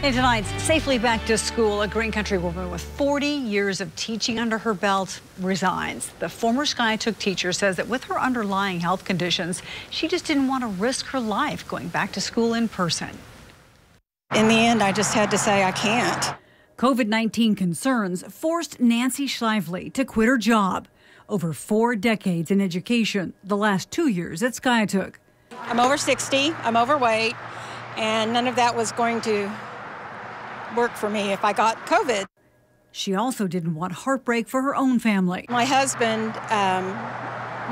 And tonight's Safely Back to School, a Green Country woman with 40 years of teaching under her belt resigns. The former Skiatook teacher says that with her underlying health conditions, she just didn't want to risk her life going back to school in person. In the end, I just had to say I can't. COVID-19 concerns forced Nancy Shively to quit her job. Over 4 decades in education, the last 2 years at Skiatook. I'm over 60, I'm overweight, and none of that was going to work for me if I got COVID. She also didn't want heartbreak for her own family. My husband,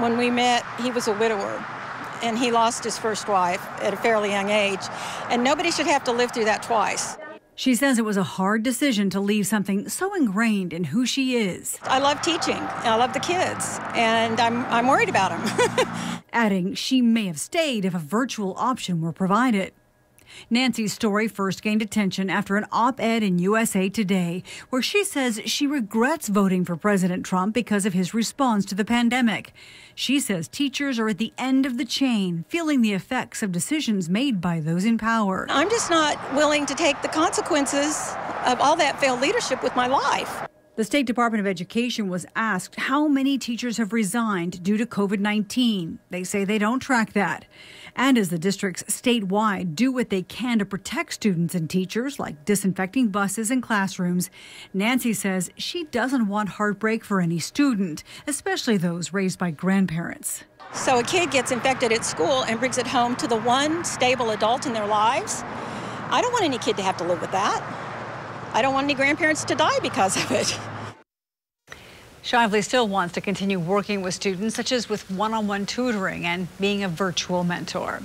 when we met, he was a widower, and he lost his first wife at a fairly young age, and nobody should have to live through that twice. She says it was a hard decision to leave something so ingrained in who she is. I love teaching, I love the kids, and I'm worried about them. Adding she may have stayed if a virtual option were provided. Nancy's story first gained attention after an op-ed in USA Today, where she says she regrets voting for President Trump because of his response to the pandemic. She says teachers are at the end of the chain, feeling the effects of decisions made by those in power. I'm just not willing to take the consequences of all that failed leadership with my life. The State Department of Education was asked how many teachers have resigned due to COVID-19. They say they don't track that. And as the districts statewide do what they can to protect students and teachers, like disinfecting buses and classrooms, Nancy says she doesn't want heartbreak for any student, especially those raised by grandparents. So a kid gets infected at school and brings it home to the one stable adult in their lives. I don't want any kid to have to live with that. I don't want any grandparents to die because of it. Shively still wants to continue working with students, such as with one-on-one tutoring and being a virtual mentor.